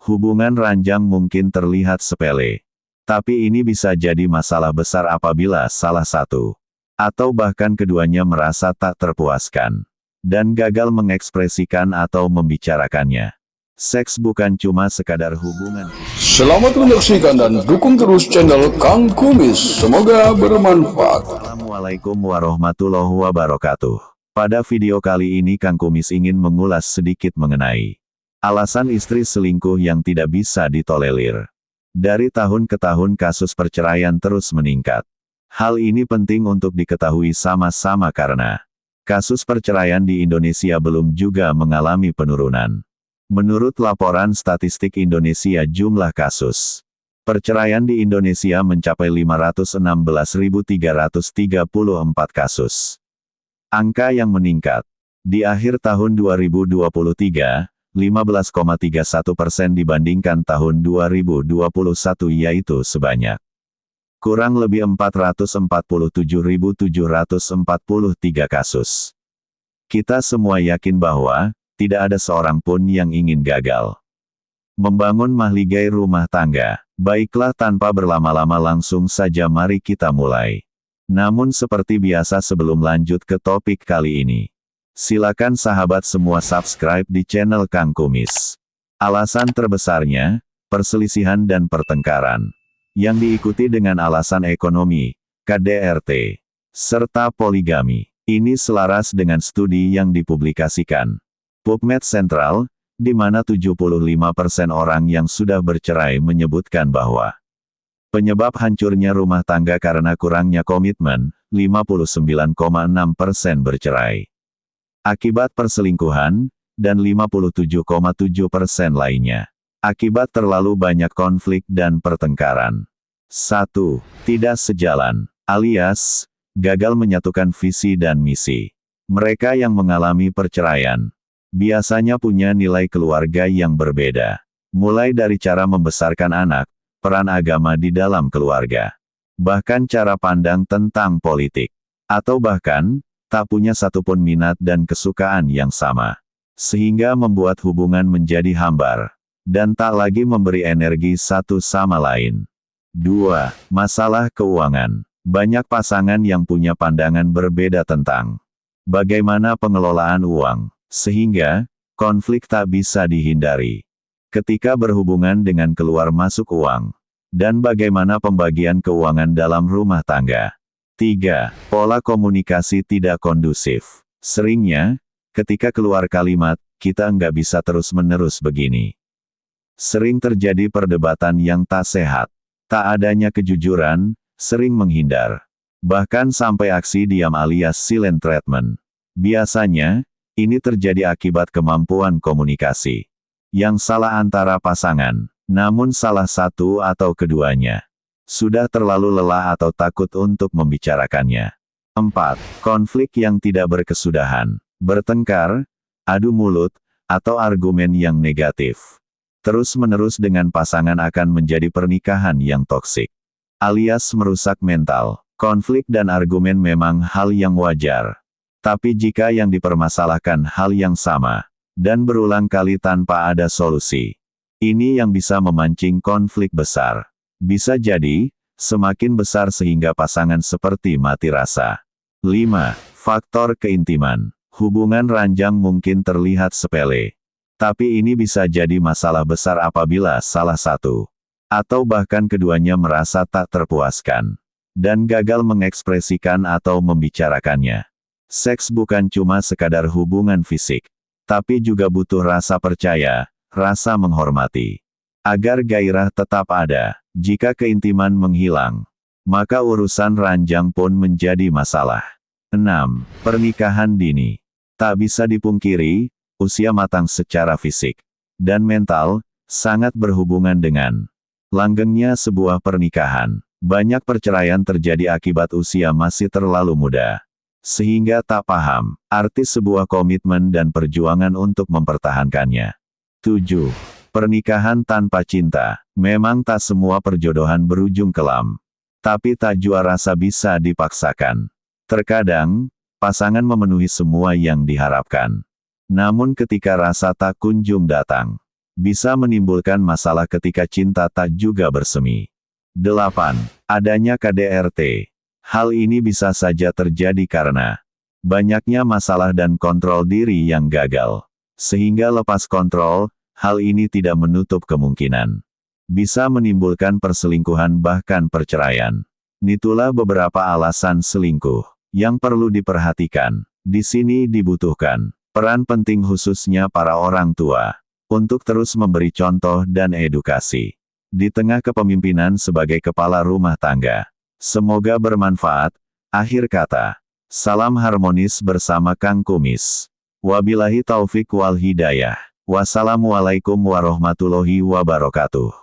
Hubungan ranjang mungkin terlihat sepele. Tapi ini bisa jadi masalah besar apabila salah satu, atau bahkan keduanya merasa tak terpuaskan, dan gagal mengekspresikan atau membicarakannya. Seks bukan cuma sekadar hubungan. Selamat menyaksikan dan dukung terus channel Kang Kumis. Semoga bermanfaat. Assalamualaikum warahmatullahi wabarakatuh. Pada video kali ini Kang Kumis ingin mengulas sedikit mengenai alasan istri selingkuh yang tidak bisa ditolerir. Dari tahun ke tahun kasus perceraian terus meningkat. Hal ini penting untuk diketahui sama-sama karena kasus perceraian di Indonesia belum juga mengalami penurunan. Menurut laporan statistik Indonesia, jumlah kasus perceraian di Indonesia mencapai 516.334 kasus. Angka yang meningkat. Di akhir tahun 2023, 15,31% dibandingkan tahun 2021, yaitu sebanyak kurang lebih 447.743 kasus. Kita semua yakin bahwa tidak ada seorang pun yang ingin gagal membangun mahligai rumah tangga. Baiklah, tanpa berlama-lama langsung saja mari kita mulai. Namun seperti biasa sebelum lanjut ke topik kali ini, silakan sahabat semua subscribe di channel Kang Kumis. Alasan terbesarnya, perselisihan dan pertengkaran, yang diikuti dengan alasan ekonomi, KDRT, serta poligami. Ini selaras dengan studi yang dipublikasikan PubMed Sentral, di mana 75% orang yang sudah bercerai menyebutkan bahwa penyebab hancurnya rumah tangga karena kurangnya komitmen, 59,6% bercerai akibat perselingkuhan, dan 57,7% lainnya akibat terlalu banyak konflik dan pertengkaran. 1. Tidak sejalan, alias gagal menyatukan visi dan misi. Mereka yang mengalami perceraian biasanya punya nilai keluarga yang berbeda, mulai dari cara membesarkan anak, peran agama di dalam keluarga, bahkan cara pandang tentang politik, atau bahkan tak punya satupun minat dan kesukaan yang sama, sehingga membuat hubungan menjadi hambar, dan tak lagi memberi energi satu sama lain. 2. Masalah keuangan. Banyak pasangan yang punya pandangan berbeda tentang bagaimana pengelolaan uang, sehingga konflik tak bisa dihindari ketika berhubungan dengan keluar masuk uang, dan bagaimana pembagian keuangan dalam rumah tangga. 3. Pola komunikasi tidak kondusif. Seringnya, ketika keluar kalimat, kita nggak bisa terus-menerus begini. Sering terjadi perdebatan yang tak sehat. Tak adanya kejujuran, sering menghindar. Bahkan sampai aksi diam alias silent treatment. Biasanya, ini terjadi akibat kemampuan komunikasi yang salah antara pasangan, namun salah satu atau keduanya sudah terlalu lelah atau takut untuk membicarakannya. 4. Konflik yang tidak berkesudahan. Bertengkar, adu mulut, atau argumen yang negatif terus-menerus dengan pasangan akan menjadi pernikahan yang toksik, alias merusak mental. Konflik dan argumen memang hal yang wajar. Tapi jika yang dipermasalahkan hal yang sama, dan berulang kali tanpa ada solusi, ini yang bisa memancing konflik besar. Bisa jadi, semakin besar sehingga pasangan seperti mati rasa. 5. Faktor keintiman. Hubungan ranjang mungkin terlihat sepele. Tapi ini bisa jadi masalah besar apabila salah satu, atau bahkan keduanya merasa tak terpuaskan, dan gagal mengekspresikan atau membicarakannya. Seks bukan cuma sekadar hubungan fisik, tapi juga butuh rasa percaya, rasa menghormati. Agar gairah tetap ada, jika keintiman menghilang, maka urusan ranjang pun menjadi masalah. 6. Pernikahan dini. Tak bisa dipungkiri, usia matang secara fisik dan mental sangat berhubungan dengan langgengnya sebuah pernikahan. Banyak perceraian terjadi akibat usia masih terlalu muda, sehingga tak paham arti sebuah komitmen dan perjuangan untuk mempertahankannya. 7. Pernikahan tanpa cinta. Memang tak semua perjodohan berujung kelam, tapi tak jua rasa bisa dipaksakan. Terkadang, pasangan memenuhi semua yang diharapkan, namun ketika rasa tak kunjung datang, Bisa menimbulkan masalah ketika cinta tak juga bersemi. 8. Adanya KDRT. Hal ini bisa saja terjadi karena banyaknya masalah dan kontrol diri yang gagal. Sehingga lepas kontrol, hal ini tidak menutup kemungkinan bisa menimbulkan perselingkuhan bahkan perceraian. Itulah beberapa alasan selingkuh yang perlu diperhatikan. Di sini dibutuhkan peran penting khususnya para orang tua untuk terus memberi contoh dan edukasi di tengah kepemimpinan sebagai kepala rumah tangga. Semoga bermanfaat. Akhir kata, salam harmonis bersama Kang Kumis. Wabillahi taufik wal hidayah. Wassalamualaikum warahmatullahi wabarakatuh.